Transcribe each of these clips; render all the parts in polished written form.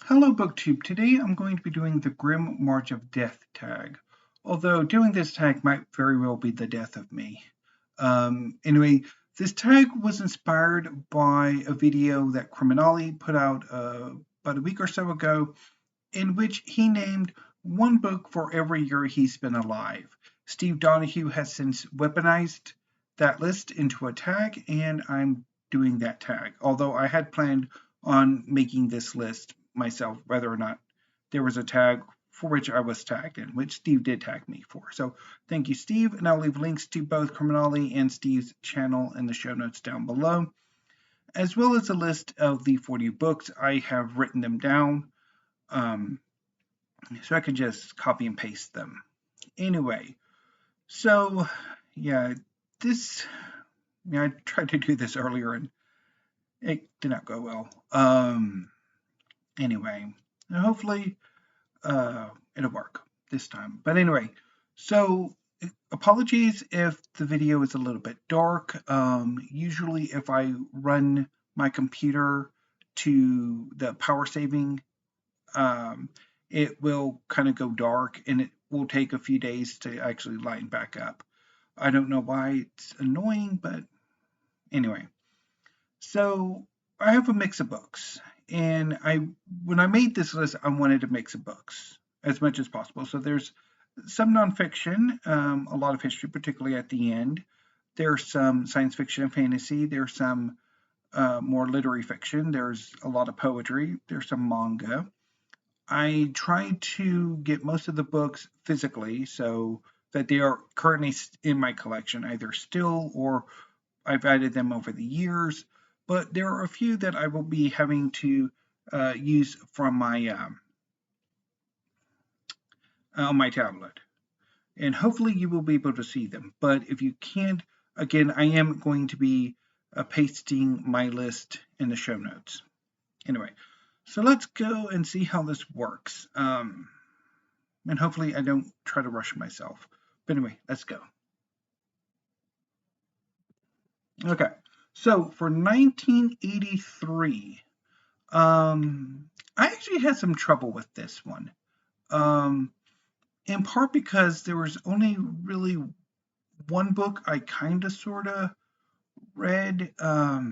Hello BookTube. Today I'm going to be doing the Grim March of Death tag. Although doing this tag might very well be the death of me. Anyway, this tag was inspired by a video that Criminali put out about a week or so ago, in which he named one book for every year he's been alive. Steve Donahue has since weaponized that list into a tag, and I'm doing that tag. Although I had planned on making this list myself, whether or not there was a tag for which I was tagged in, which Steve did tag me for. So thank you, Steve, and I'll leave links to both Criminali and Steve's channel in the show notes down below, as well as a list of the 40 books. I have written them down, so I can just copy and paste them. Anyway, so yeah, I tried to do this earlier and it did not go well. Anyway, hopefully it'll work this time. But anyway, so apologies if the video is a little bit dark. Usually if I run my computer to the power saving, it will kind of go dark and it will take a few days to actually lighten back up. I don't know why it's annoying, but anyway. So I have a mix of books, and when I made this list, I wanted a mix of books as much as possible. So there's some nonfiction, a lot of history, particularly at the end. There's some science fiction and fantasy. There's some more literary fiction. There's a lot of poetry. There's some manga. I tried to get most of the books physically so that they are currently in my collection, either still or I've added them over the years. But there are a few that I will be having to use from my on my tablet, and hopefully you will be able to see them. But if you can't, again, I am going to be pasting my list in the show notes. Anyway, so let's go and see how this works. And hopefully I don't try to rush myself. But anyway, let's go. Okay, so for 1983, I actually had some trouble with this one. In part because there was only really one book I kind of sort of read, but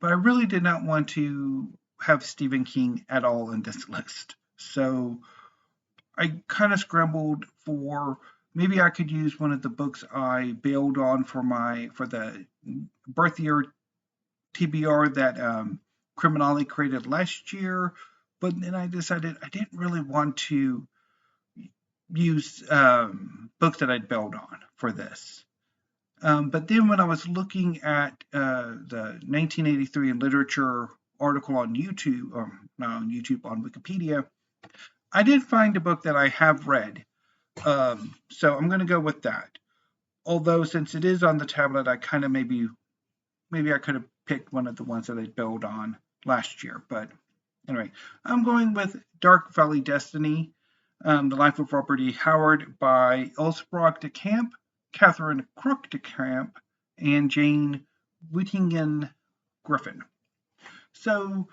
I really did not want to have Stephen King at all in this list. So I kind of scrambled for maybe I could use one of the books I bailed on for the birth year TBR that Criminali created last year, but then I decided I didn't really want to use books that I'd bailed on for this. But then when I was looking at the 1983 in literature article on YouTube, or not on YouTube, on Wikipedia, I did find a book that I have read. So I'm going to go with that. Although since it is on the tablet, I kind of maybe I could have picked one of the ones that I bailed on last year. But anyway, I'm going with Dark Valley Destiny, The Life of Robert E. Howard by Sprague de Camp, Catherine Crook de Camp, and Jane Whittington Griffin. So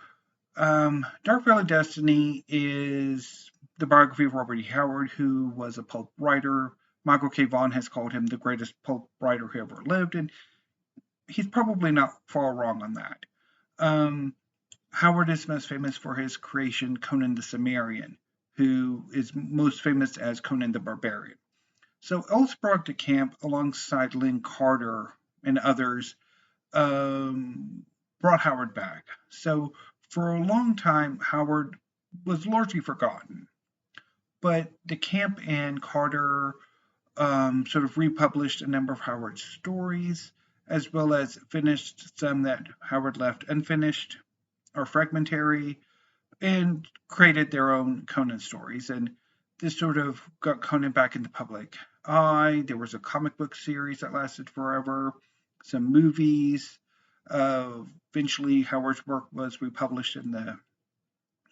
Dark Valley Destiny is the biography of Robert E. Howard, who was a pulp writer. Michael K. Vaughan has called him the greatest pulp writer who ever lived, and he's probably not far wrong on that. Howard is most famous for his creation Conan the Cimmerian, who is most famous as Conan the Barbarian. So Sprague de Camp, alongside Lynn Carter and others, brought Howard back. So for a long time, Howard was largely forgotten. But de Camp and Carter sort of republished a number of Howard's stories, as well as finished some that Howard left unfinished or fragmentary, and created their own Conan stories. And this sort of got Conan back in the public eye. There was a comic book series that lasted forever, some movies. Eventually, Howard's work was republished in the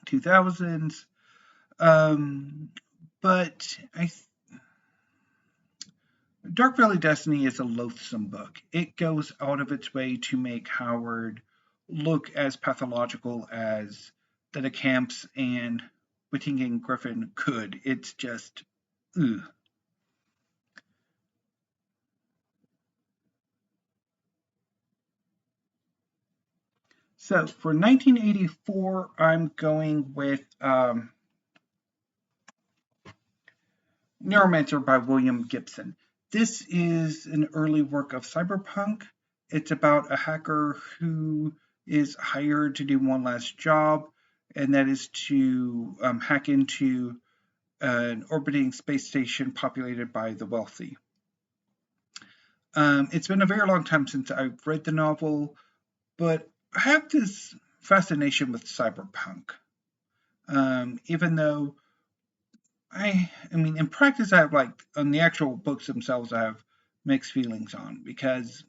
2000s. But Dark Valley Destiny is a loathsome book. It goes out of its way to make Howard look as pathological as that a Camps and Whittington Griffin could. It's just, ugh. So for 1984, I'm going with Neuromancer by William Gibson. This is an early work of cyberpunk. It's about a hacker who is hired to do one last job, and that is to hack into an orbiting space station populated by the wealthy. It's been a very long time since I've read the novel, but I have this fascination with cyberpunk. Even though I mean, in practice, I have on the actual books themselves, I have mixed feelings on, because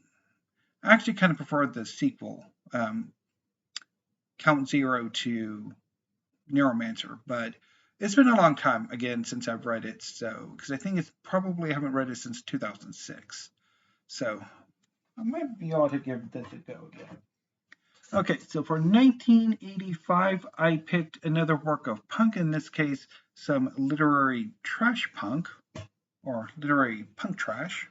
I actually kind of prefer the sequel, Count Zero to Neuromancer, but it's been a long time again since I've read it, so because I think I haven't read it since 2006, so I might be able to give this a go again. Okay, so for 1985, I picked another work of punk, in this case, some literary trash punk, or literary punk trash,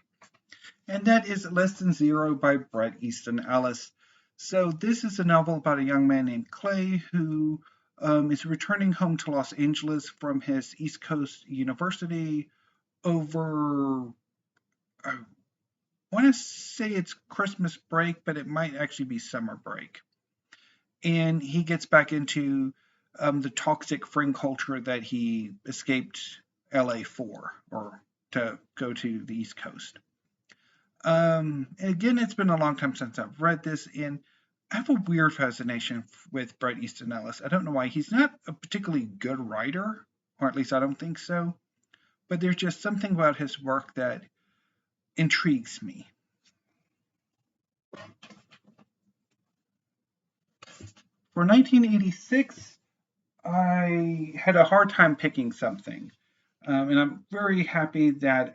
and that is Less Than Zero by Bret Easton Ellis. So this is a novel about a young man named Clay who is returning home to Los Angeles from his East Coast university over, I want to say it's Christmas break, but it might actually be summer break. And he gets back into the toxic friend culture that he escaped LA for, or to go to the East Coast. Again, it's been a long time since I've read this, and I have a weird fascination with Bret Easton Ellis. I don't know why. He's not a particularly good writer, or at least I don't think so, but there's just something about his work that intrigues me. For 1986, I had a hard time picking something, and I'm very happy that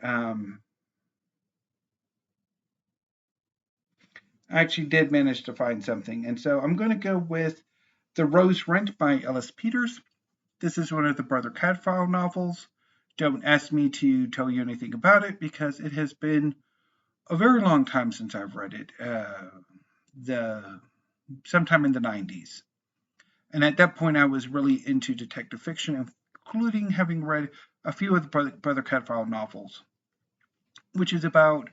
I actually did manage to find something. And so I'm going to go with The Rose Rent by Ellis Peters. This is one of the Brother Cadfael novels. Don't ask me to tell you anything about it because it has been a very long time since I've read it, sometime in the 90s. And at that point, I was really into detective fiction, including having read a few of the Brother Cadfael novels, which is about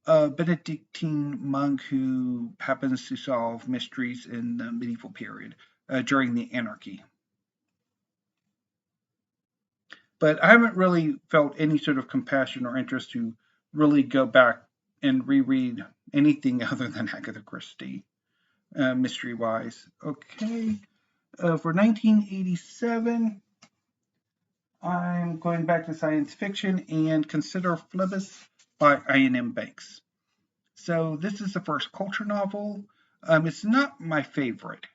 a Benedictine monk who happens to solve mysteries in the medieval period during the Anarchy. But I haven't really felt any sort of compassion or interest to really go back and reread anything other than Agatha Christie, mystery-wise. Okay. For 1987, I'm going back to science fiction and consider Phlebas by Iain M. Banks. So this is the first culture novel. It's not my favorite.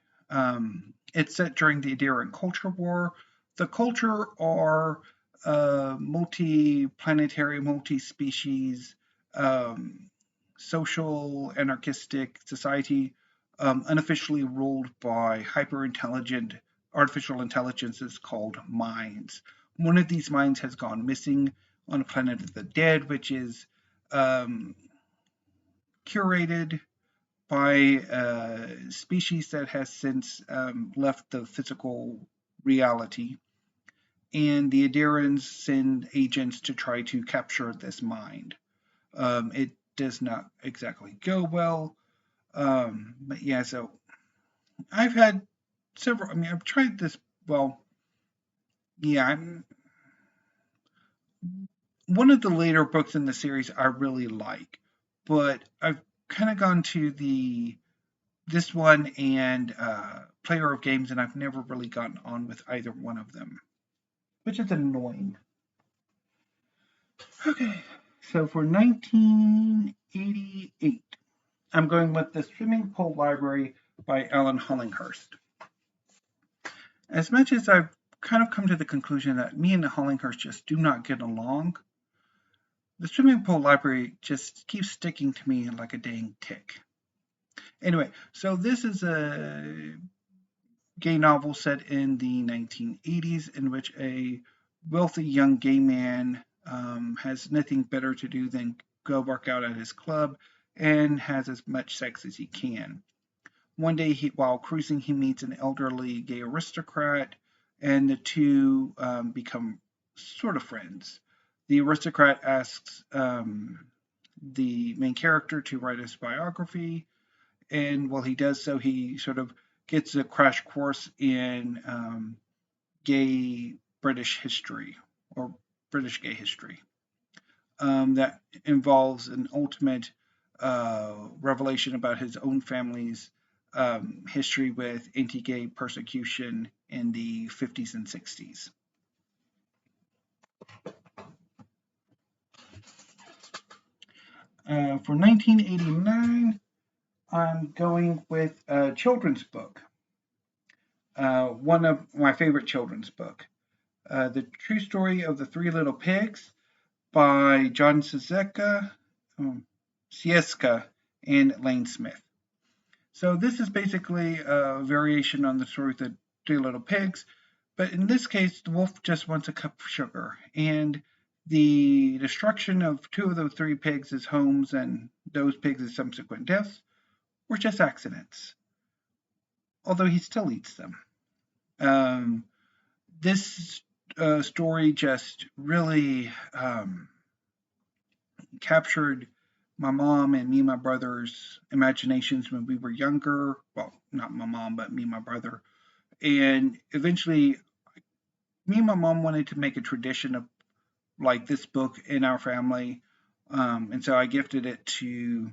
It's set during the Adarian Culture War. The culture are multi-planetary, multi-species, social anarchistic society, unofficially ruled by hyper-intelligent artificial intelligences called minds. One of these minds has gone missing on a planet of the dead, which is curated by a species that has since left the physical reality. And the Adarians send agents to try to capture this mind. It does not exactly go well. But yeah, so I've had several, I've tried this, well, yeah, one of the later books in the series I really like, but I've kind of gone to this one and Player of Games, and I've never really gotten on with either one of them, which is annoying. Okay, so for 1988, I'm going with The Swimming Pool Library by Allan Holinghurst. As much as I've kind of come to the conclusion that me and Holinghurst just do not get along, The Swimming Pool Library just keeps sticking to me like a dang tick. Anyway, so this is a gay novel set in the 1980s in which a wealthy young gay man has nothing better to do than go work out at his club and has as much sex as he can. One day, while cruising, he meets an elderly gay aristocrat, and the two become sort of friends. The aristocrat asks the main character to write his biography, and while he does so, he sort of gets a crash course in gay British history or British gay history that involves an ultimate revelation about his own family's history with anti-gay persecution in the 50s and 60s. For 1989, I'm going with a children's book. One of my favorite children's book, The True Story of the Three Little Pigs by John Scieszka, and Lane Smith. So this is basically a variation on the story of the Three Little Pigs, but in this case, the wolf just wants a cup of sugar, and the destruction of two of those three pigs' homes and those pigs' subsequent deaths were just accidents, although he still eats them. This story just really captured my mom and me and my brother's imaginations when we were younger. Well, not my mom, but me and my brother. And eventually, me and my mom wanted to make a tradition of like this book in our family. And so I gifted it to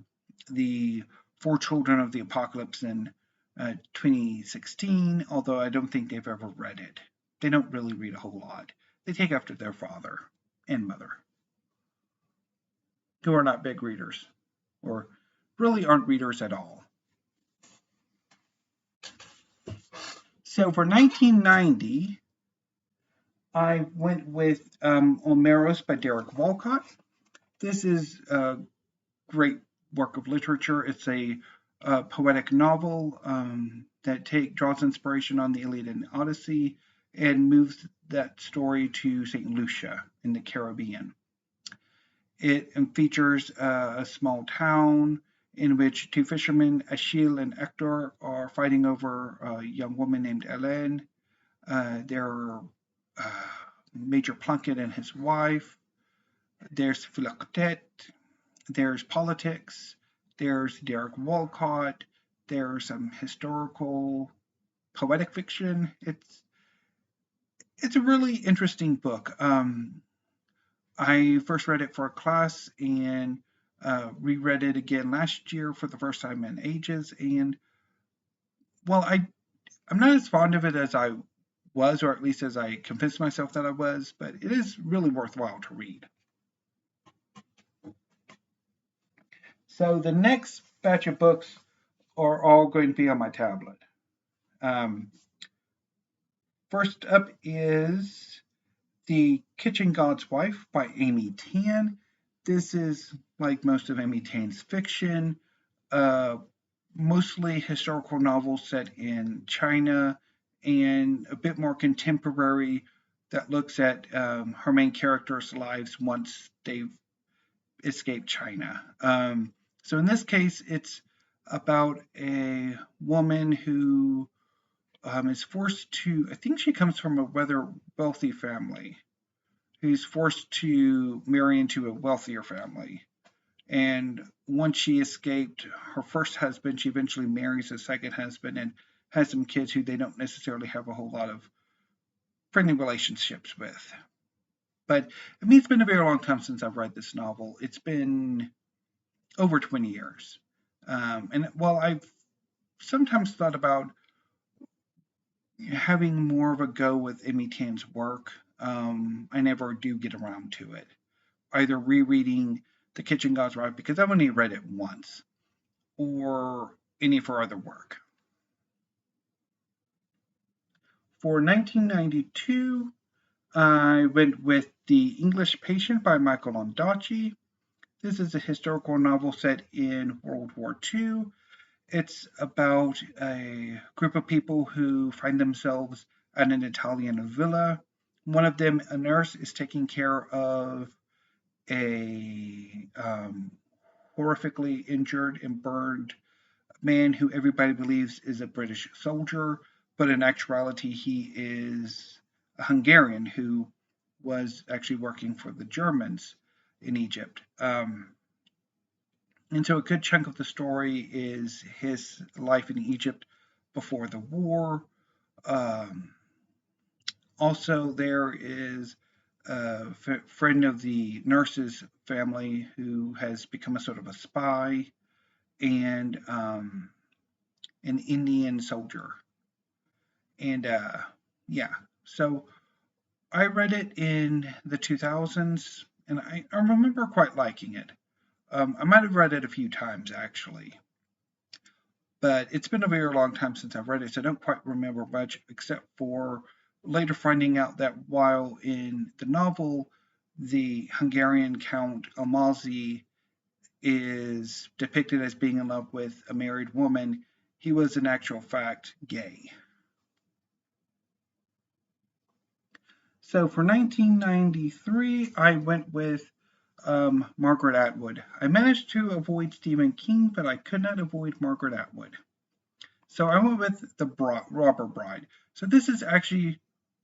the 4 Children of the Apocalypse in 2016, although I don't think they've ever read it. They don't really read a whole lot. They take after their father and mother, who are not big readers, or really aren't readers at all. So for 1990, I went with Omeros by Derek Walcott. This is a great work of literature. It's a poetic novel that draws inspiration on the Iliad and Odyssey and moves that story to St. Lucia in the Caribbean. It features a small town in which 2 fishermen, Achille and Hector, are fighting over a young woman named Allan. Their Major Plunkett and his wife. There's Philoctet. There's politics. There's Derek Walcott. There's some historical poetic fiction. It's a really interesting book. I first read it for a class and reread it again last year for the first time in ages. And well, I'm not as fond of it as I was, or at least as I convinced myself that I was, but it is really worthwhile to read. So the next batch of books are all going to be on my tablet. First up is The Kitchen God's Wife by Amy Tan. This is, like most of Amy Tan's fiction, mostly historical novels set in China and a bit more contemporary that looks at her main characters' lives once they've escaped China. So in this case, it's about a woman who is forced to, I think she comes from a rather wealthy family, who's forced to marry into a wealthier family. And once she escaped her first husband, she eventually marries a second husband and has some kids who they don't necessarily have a whole lot of friendly relationships with. But I mean, it's been a very long time since I've read this novel. It's been over 20 years. And while I've sometimes thought about having more of a go with Amy Tan's work, I never do get around to it. Either rereading The Kitchen God's Wife, because I've only read it once, or any of her other work. For 1992, I went with The English Patient by Michael Ondaatje. This is a historical novel set in World War II. It's about a group of people who find themselves at an Italian villa. One of them, a nurse, is taking care of a horrifically injured and burned man who everybody believes is a British soldier, but in actuality, he is a Hungarian who was actually working for the Germans in Egypt. And so a good chunk of the story is his life in Egypt before the war. Um, Also, there is a friend of the nurse's family who has become a sort of a spy, and an Indian soldier. And yeah, so I read it in the 2000s, and I remember quite liking it. I might have read it a few times actually, but it's been a very long time since I've read it, so I don't quite remember much except for later finding out that while in the novel, the Hungarian Count Almazi is depicted as being in love with a married woman, he was in actual fact gay. So for 1993, I went with Margaret Atwood. I managed to avoid Stephen King, but I could not avoid Margaret Atwood. So I went with the Robber Bride. So this is actually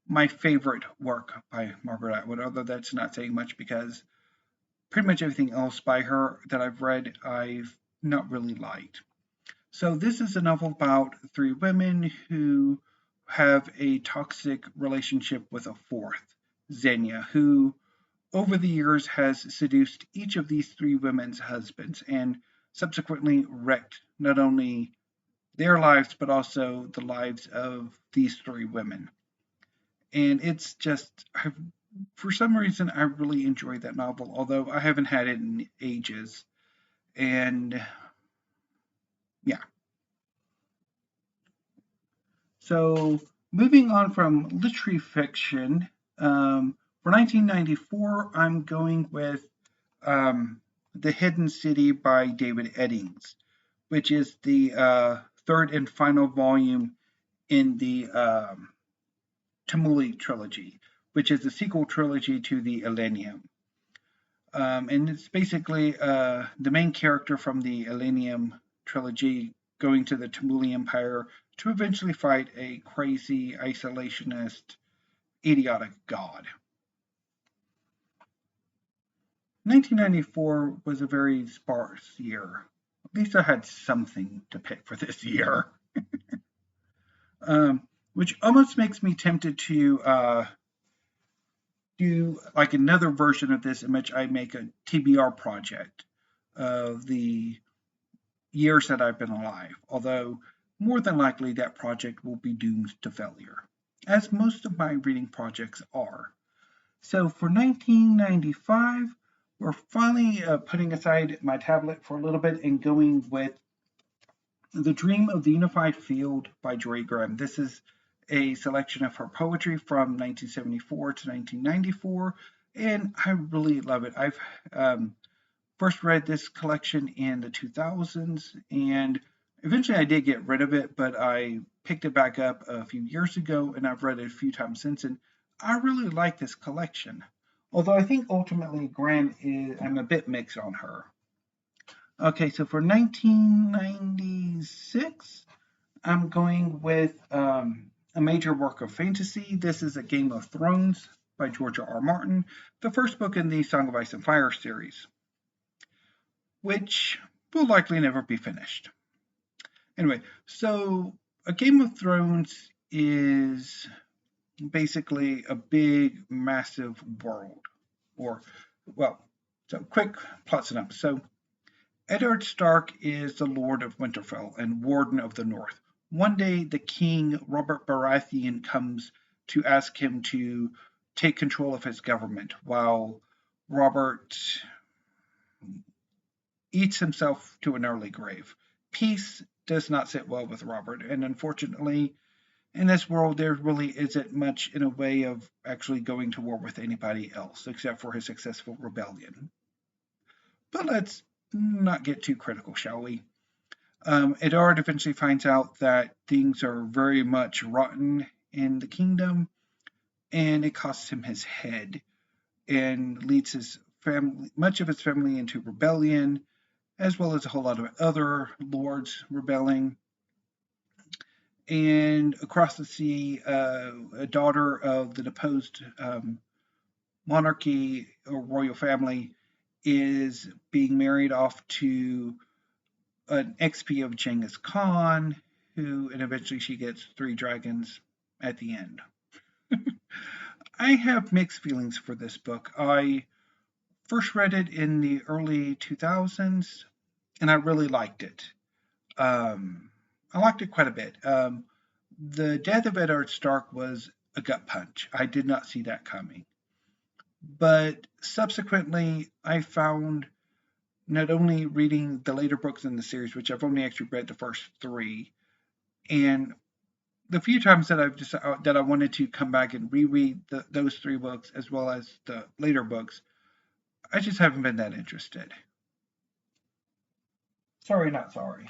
my favorite work by Margaret Atwood, although that's not saying much because pretty much everything else by her that I've read, I've not really liked. So this is a novel about three women who have a toxic relationship with a fourth, Xenia, who over the years has seduced each of these three women's husbands and subsequently wrecked not only their lives but also the lives of these three women. And it's just, for some reason, I really enjoyed that novel, although I haven't had it in ages. And yeah. So moving on from literary fiction, for 1994, I'm going with The Hidden City by David Eddings, which is the third and final volume in the Tamuli trilogy, which is the sequel trilogy to the Elenium. And it's basically the main character from the Elenium trilogy going to the Tamuli Empire to eventually fight a crazy, isolationist, idiotic god. 1994 was a very sparse year. At least I had something to pick for this year. Which almost makes me tempted to do like another version of this in which I make a TBR project of the years that I've been alive, although more than likely that project will be doomed to failure, as most of my reading projects are. So for 1995, we're finally putting aside my tablet for a little bit and going with The Dream of the Unified Field by Jorie. This is a selection of her poetry from 1974 to 1994, and I really love it. I've first read this collection in the 2000s, and eventually I did get rid of it, but I picked it back up a few years ago, and I've read it a few times since, and I really like this collection. Although I think ultimately I'm a bit mixed on her. Okay, so for 1996, I'm going with a major work of fantasy. This is A Game of Thrones by George R. Martin, the first book in the Song of Ice and Fire series, which will likely never be finished. Anyway, so A Game of Thrones is basically a big, massive world. So quick plot synopsis. So Eddard Stark is the Lord of Winterfell and Warden of the North. One day, the king, Robert Baratheon, comes to ask him to take control of his government, while Robert eats himself to an early grave. Peace does not sit well with Robert, and unfortunately, in this world, there really isn't much in a way of actually going to war with anybody else, except for his successful rebellion. But let's not get too critical, shall we? Eddard eventually finds out that things are very much rotten in the kingdom, and it costs him his head and leads his family, much of his family, into rebellion, as well as a whole lot of other lords rebelling. And across the sea, a daughter of the deposed monarchy or royal family is being married off to an XP of Genghis Khan, and eventually she gets 3 dragons at the end. I have mixed feelings for this book. I first read it in the early 2000s, and I really liked it. I liked it quite a bit. The death of Eddard Stark was a gut punch. I did not see that coming. But subsequently, I found not only reading the later books in the series, which I've only actually read the first 3, and the few times that I wanted to come back and reread those 3 books as well as the later books, I just haven't been that interested. Sorry, not sorry.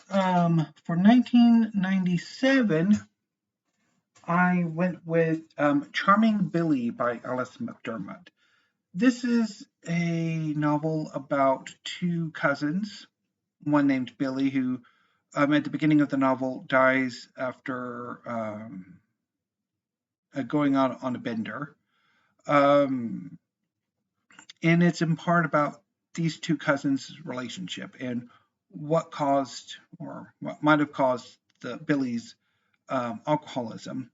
For 1997, I went with Charming Billy by Alice McDermott. This is a novel about 2 cousins, one named Billy, who at the beginning of the novel dies after going out on a bender. And it's in part about these 2 cousins' relationship and what caused or what might have caused Billy's alcoholism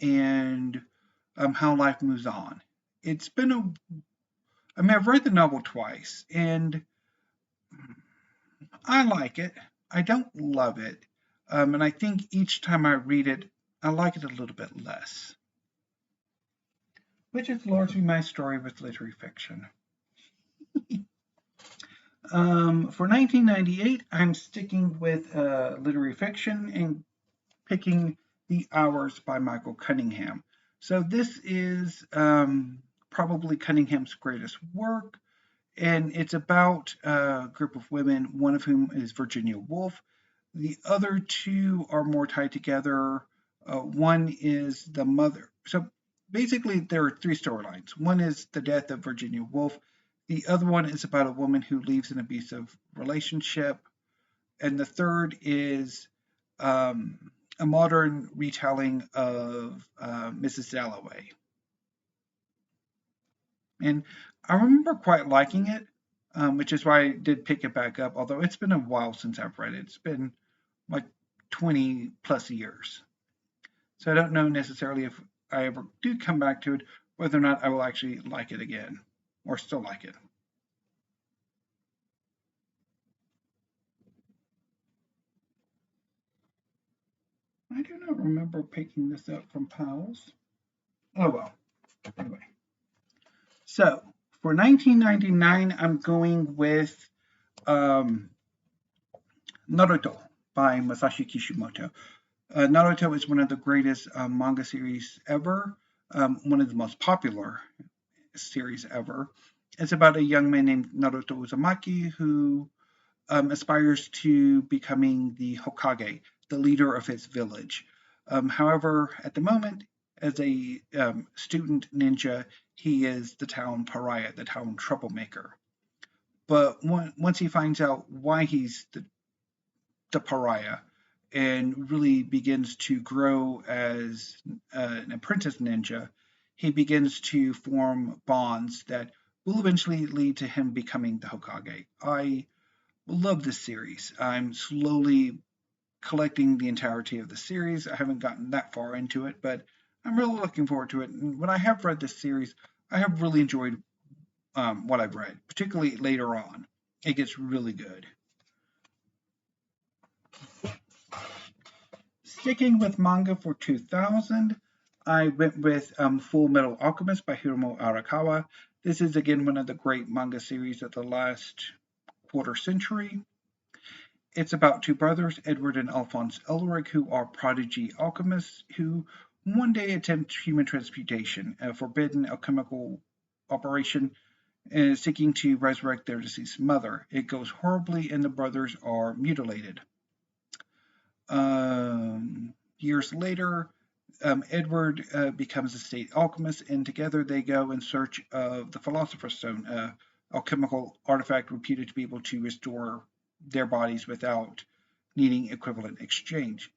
and how life moves on. It's been I've read the novel twice and I like it. I don't love it. And I think each time I read it, I like it a little bit less. Which is largely my story with literary fiction. For 1998, I'm sticking with literary fiction and picking The Hours by Michael Cunningham. So this is probably Cunningham's greatest work, and it's about a group of women, one of whom is Virginia Woolf. The other 2 are more tied together. One is the mother. So basically, there are 3 storylines. One is the death of Virginia Woolf. The other one is about a woman who leaves an abusive relationship. And the third is a modern retelling of Mrs. Dalloway. And I remember quite liking it, which is why I did pick it back up, although it's been a while since I've read it. It's been like 20 plus years. So I don't know necessarily if I ever do come back to it, whether or not I will actually like it again, or still like it. I do not remember picking this up from Powell's. Oh well, anyway. So for 1999, I'm going with Naruto by Masashi Kishimoto. Naruto is one of the greatest manga series ever, one of the most popular series ever. It's about a young man named Naruto Uzumaki who aspires to becoming the Hokage, the leader of his village. However, at the moment, as a student ninja, he is the town pariah, the town troublemaker. But once he finds out why he's the pariah and really begins to grow as an apprentice ninja, he begins to form bonds that will eventually lead to him becoming the Hokage. I love this series. I'm slowly collecting the entirety of the series. I haven't gotten that far into it, but I'm really looking forward to it. And when I have read this series, I have really enjoyed what I've read, particularly later on. It gets really good. Sticking with manga for 2000, I went with Fullmetal Alchemist by Hiromu Arakawa. This is again one of the great manga series of the last quarter century. It's about 2 brothers, Edward and Alphonse Elric, who are prodigy alchemists who one day attempt human transmutation, a forbidden alchemical operation seeking to resurrect their deceased mother. It goes horribly, and the brothers are mutilated. Years later, Edward becomes a state alchemist, and together they go in search of the Philosopher's Stone, an alchemical artifact reputed to be able to restore their bodies without needing equivalent exchange.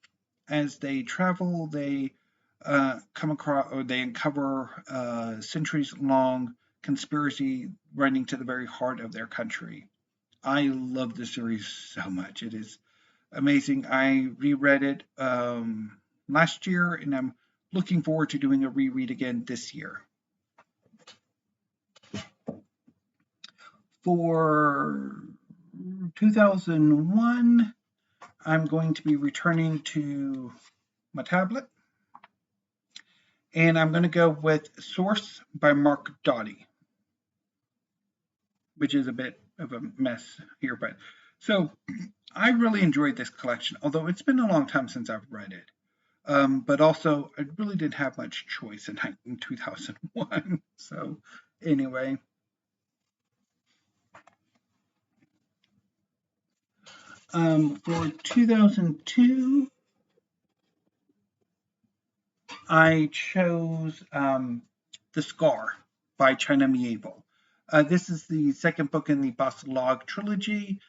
As they travel, they come across, or they uncover a centuries-long conspiracy running to the very heart of their country. I love this series so much. It is amazing. I reread it last year, and I'm looking forward to doing a reread again this year. For 2001, I'm going to be returning to my tablet, and I'm going to go with Source by Mark Doty, which is a bit of a mess here, but so I really enjoyed this collection, although it's been a long time since I've read it. But also, I really didn't have much choice in 2001. So, anyway. For 2002, I chose The Scar by China Mieville. This is the second book in the Bastlag trilogy,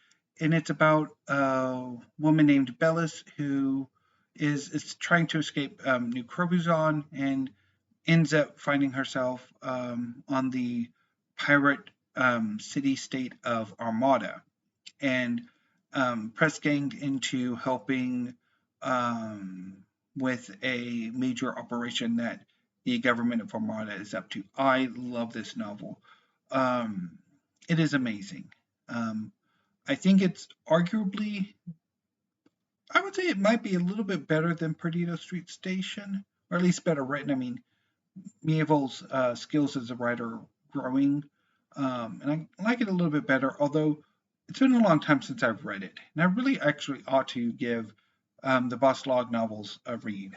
and it's about a woman named Bellis who is trying to escape New Crobuzon and ends up finding herself on the pirate city-state of Armada, and press ganged into helping with a major operation that the government of Armada is up to. I love this novel. It is amazing. I think it's arguably, I would say it might be a little bit better than Perdido Street Station, or at least better written. I mean, Mieville's skills as a writer are growing, and I like it a little bit better, although it's been a long time since I've read it, and I really actually ought to give the Bastlag novels a read.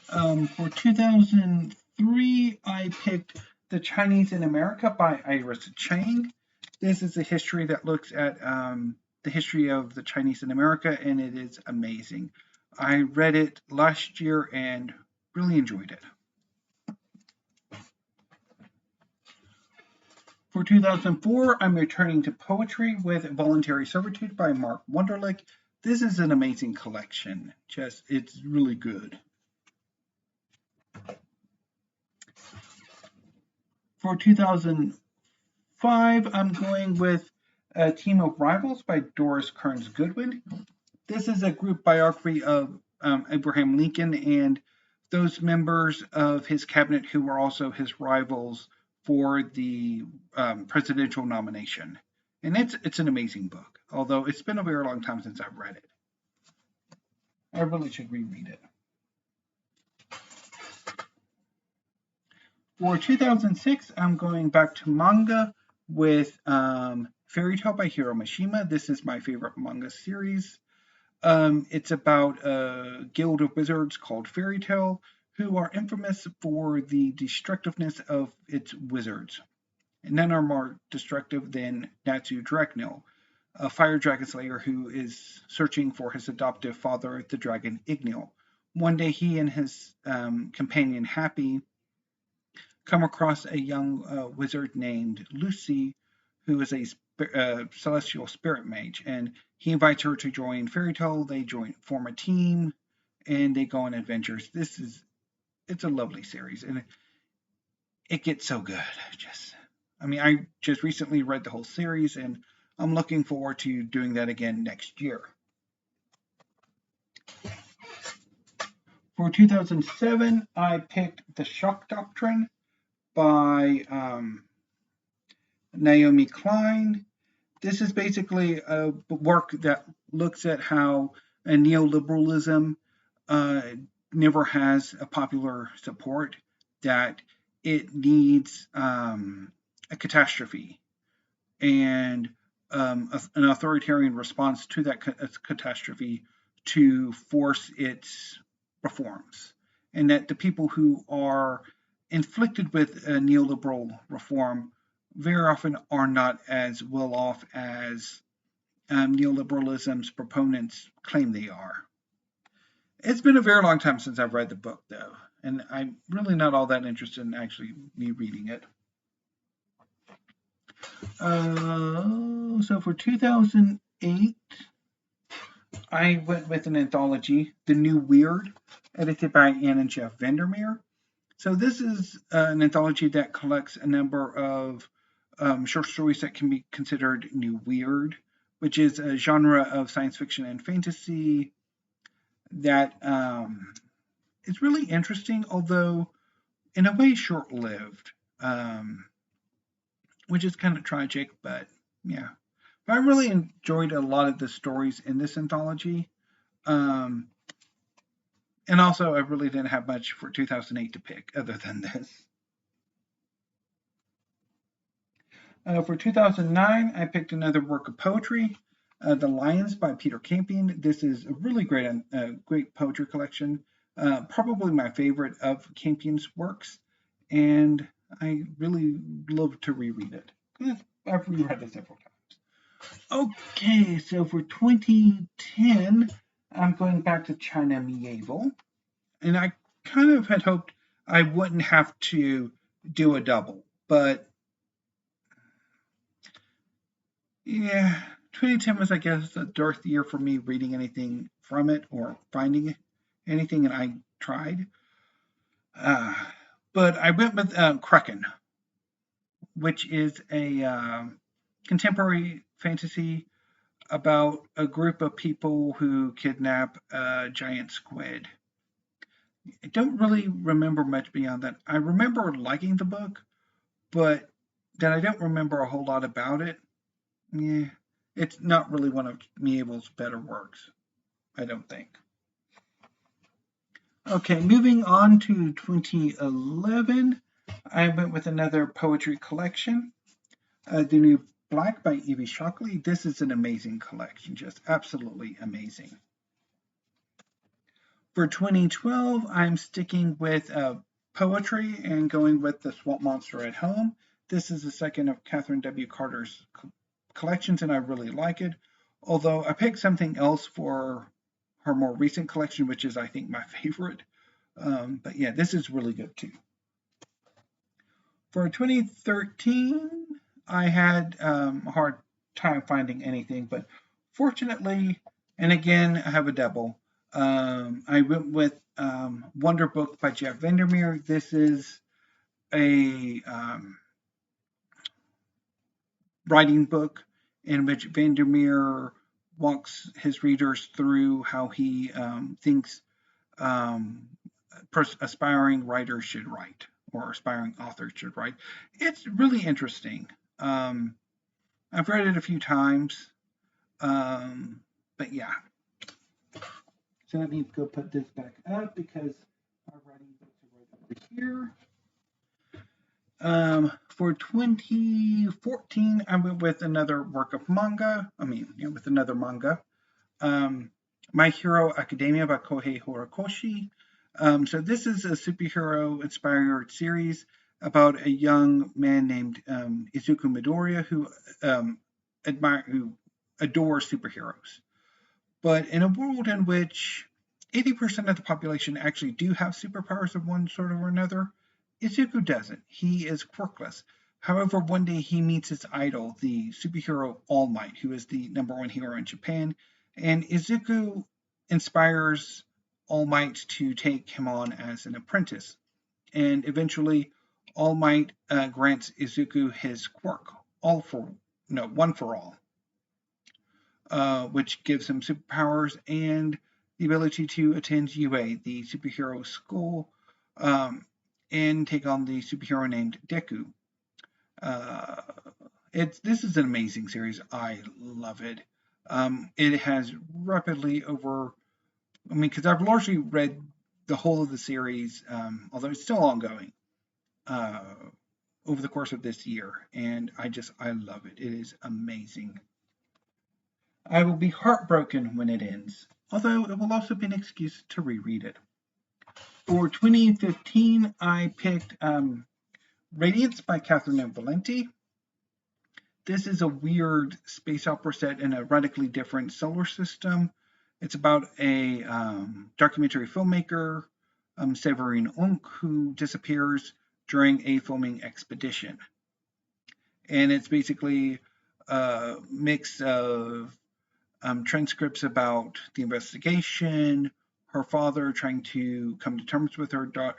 For 2003, I picked The Chinese in America by Iris Chang. This is a history that looks at the history of the Chinese in America, and it is amazing. I read it last year and really enjoyed it. For 2004, I'm returning to poetry with Voluntary Servitude by Mark Wunderlich. This is an amazing collection. It's really good. For 2005, I'm going with A Team of Rivals by Doris Kearns Goodwin. This is a group biography of Abraham Lincoln and those members of his cabinet who were also his rivals for the presidential nomination. And it's an amazing book, although it's been a very long time since I've read it. I really should reread it. For 2006, I'm going back to manga with Fairy Tale by Hiro Mishima. This is my favorite manga series. It's about a guild of wizards called Fairy Tale, who are infamous for the destructiveness of its wizards. And none are more destructive than Natsu Dragneel, a fire dragon slayer who is searching for his adoptive father, the dragon Igneel. One day he and his companion Happy come across a young wizard named Lucy, who is a celestial spirit mage, and he invites her to join Fairy Tale. They form a team, and they go on adventures. It's a lovely series, and it gets so good. I just recently read the whole series, and I'm looking forward to doing that again next year. For 2007, I picked The Shock Doctrine by Naomi Klein. This is basically a work that looks at how a neoliberalism never has a popular support, that it needs a catastrophe and an authoritarian response to that catastrophe to force its reforms, and that the people who are inflicted with neoliberal reform very often are not as well off as neoliberalism's proponents claim they are. It's been a very long time since I've read the book, though, and I'm really not all that interested in actually me reading it. So for 2008, I went with an anthology, The New Weird, edited by Iain and Jeff Vandermeer. So this is an anthology that collects a number of short stories that can be considered new weird, which is a genre of science fiction and fantasy that is really interesting, although in a way short-lived, which is kind of tragic, but yeah. But I really enjoyed a lot of the stories in this anthology. And also, I really didn't have much for 2008 to pick other than this. For 2009, I picked another work of poetry, The Lions by Peter Campion. This is a really great poetry collection, probably my favorite of Campion's works, and I really love to reread it. I've reread it several times. Okay, so for 2010, I'm going back to China Mieville, and I kind of had hoped I wouldn't have to do a double, but yeah, 2010 was, I guess, a dearth year for me reading anything from it or finding anything, and I tried. But I went with Kraken, which is a contemporary fantasy about a group of people who kidnap a giant squid. I don't really remember much beyond that. I remember liking the book, but then I don't remember a whole lot about it. Yeah, it's not really one of Mieville's better works, I don't think. Okay, moving on to 2011, I went with another poetry collection, The New Black by Evie Shockley. This is an amazing collection, just absolutely amazing. For 2012, I'm sticking with poetry and going with The Swamp Monster at Home. This is the second of Catherine W. Carter's collections, and I really like it. Although I picked something else for her more recent collection, which is, I think, my favorite. But yeah, this is really good too. For 2013, I had a hard time finding anything, but fortunately, and again, I have a double. I went with Wonder Book by Jeff Vandermeer. This is a writing book in which Vandermeer walks his readers through how he thinks aspiring writers should write, or aspiring authors should write. It's really interesting. I've read it a few times, but yeah. So let me go put this back up because our writing books are right over here. For 2014, I went with another work of manga. With another manga. My Hero Academia by Kohei Horikoshi. So this is a superhero-inspired series about a young man named Izuku Midoriya who adores superheroes. But in a world in which 80% of the population actually do have superpowers of one sort or another, Izuku doesn't. He is quirkless. However, one day he meets his idol, the superhero All Might, who is the #1 hero in Japan, and Izuku inspires All Might to take him on as an apprentice. And eventually, All Might grants Izuku his quirk, one for all, which gives him superpowers and the ability to attend UA, the superhero school, and take on the superhero named Deku. This is an amazing series. I love it. It has rapidly because I've largely read the whole of the series, although it's still ongoing, over the course of this year, and I love it. It is amazing. I will be heartbroken when it ends, although it will also be an excuse to reread it. For 2015, I picked Radiance by Catherine M. Valenti. This is a weird space opera set in a radically different solar system. It's about a documentary filmmaker, Severine Unk, who disappears during a filming expedition. And it's basically a mix of transcripts about the investigation, her father trying to come to terms with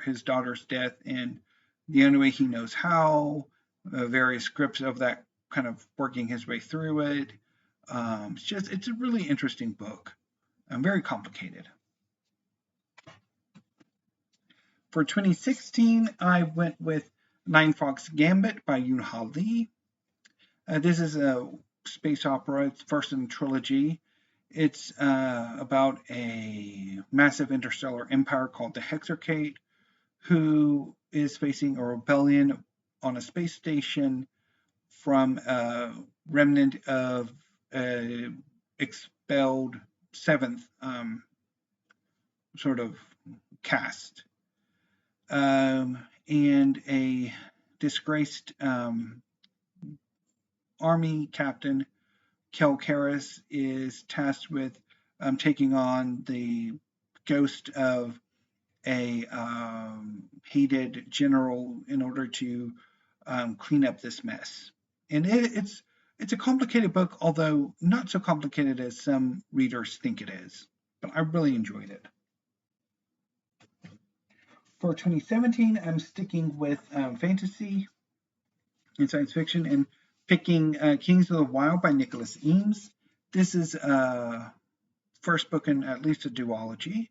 his daughter's death, and the only way he knows how, various scripts of that kind of working his way through it. It's a really interesting book and very complicated. For 2016, I went with Nine Fox Gambit by Yoon-Ha Lee. This is a space opera. It's first in a trilogy. It's about a massive interstellar empire called the Hexarchate, who is facing a rebellion on a space station from a remnant of expelled seventh sort of caste. And a disgraced army captain, Kel Karras, is tasked with taking on the ghost of a hated general in order to clean up this mess. And it's a complicated book, although not so complicated as some readers think it is. But I really enjoyed it. For 2017, I'm sticking with fantasy and science fiction and picking Kings of the Wild by Nicholas Eames. This is first book in at least a duology.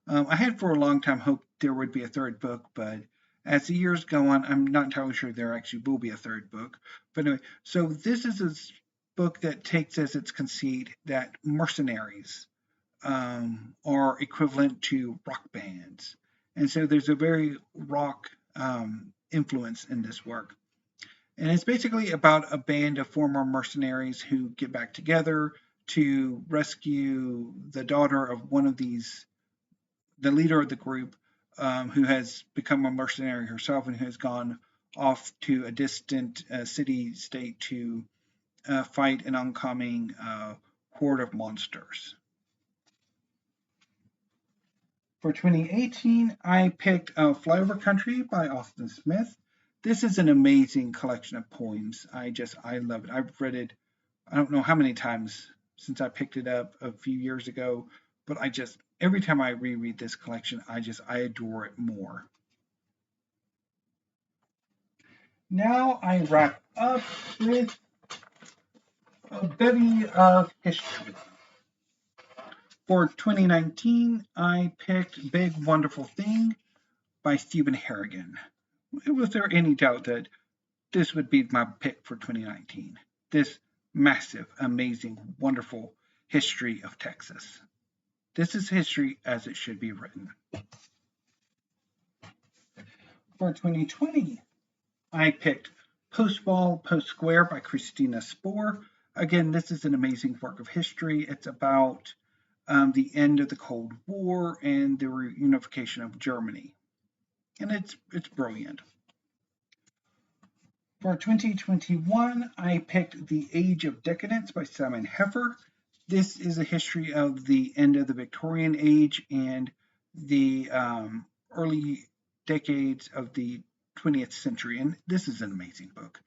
I had for a long time hoped there would be a third book, but as the years go on, I'm not entirely sure there actually will be a third book. But anyway, so this is a book that takes as its conceit that mercenaries are equivalent to rock bands. And so there's a very rock influence in this work. And it's basically about a band of former mercenaries who get back together to rescue the daughter of one of these, the leader of the group, who has become a mercenary herself and who has gone off to a distant city-state to fight an oncoming horde of monsters. For 2018, I picked Flyover Country by Austin Smith. This is an amazing collection of poems. I love it. I've read it, I don't know how many times since I picked it up a few years ago, but every time I reread this collection, I adore it more. Now I wrap up with a bevy of history. For 2019, I picked Big Wonderful Thing by Stephen Harrigan. Was there any doubt that this would be my pick for 2019? This massive, amazing, wonderful history of Texas. This is history as it should be written. For 2020, I picked Post-Ball, Post-Square by Christina Spohr. Again, this is an amazing work of history. It's about the end of the Cold War and the reunification of Germany. And it's brilliant. For 2021, I picked The Age of Decadence by Simon Heffer. This is a history of the end of the Victorian Age and the early decades of the 20th century. And this is an amazing book.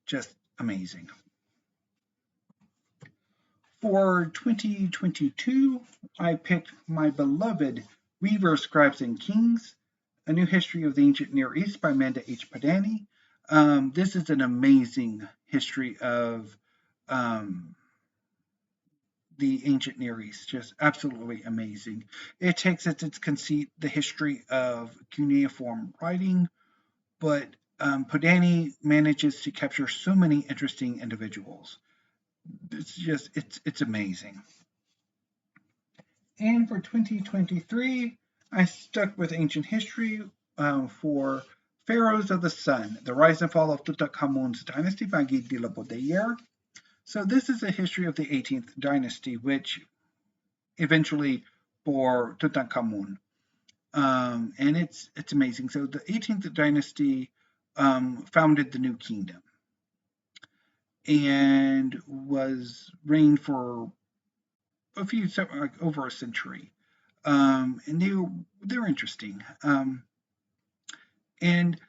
Just amazing. For 2022, I picked my beloved Weaver, Scribes, and Kings, A New History of the Ancient Near East by Amanda H. Padani. This is an amazing history of the ancient Near East, just absolutely amazing. It takes as its conceit the history of cuneiform writing, but Padani manages to capture so many interesting individuals. It's amazing. And for 2023, I stuck with ancient history for Pharaohs of the Sun, The Rise and Fall of Tutankhamun's Dynasty by Guy de la Baudelière. So this is a history of the 18th dynasty, which eventually bore Tutankhamun. And it's amazing. So the 18th dynasty founded the new kingdom and was reigned for like over a century. And they're interesting. And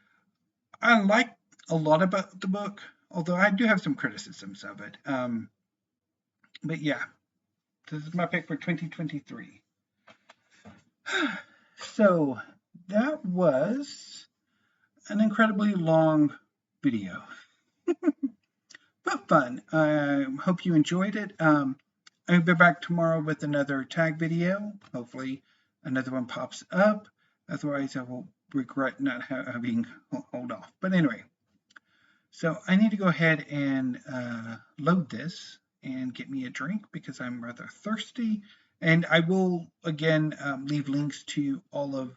I like a lot about the book, although I do have some criticisms of it. But yeah, this is my pick for 2023. So that was an incredibly long video, but fun. I hope you enjoyed it. I'll be back tomorrow with another tag video. Hopefully another one pops up. Otherwise, I will regret not having hold off. But anyway, so I need to go ahead and load this and get me a drink because I'm rather thirsty. And I will, again, leave links to all of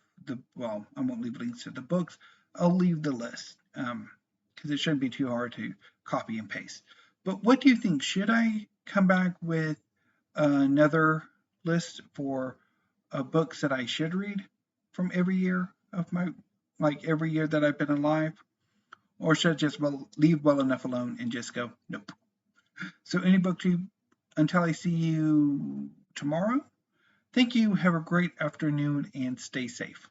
well, I won't leave links to the books. I'll leave the list because it shouldn't be too hard to copy and paste. But what do you think? Should I come back with another list for books that I should read from every year of every year that I've been alive? Or should I just leave well enough alone and just go, nope. So any booktube, until I see you tomorrow, thank you, have a great afternoon, and stay safe.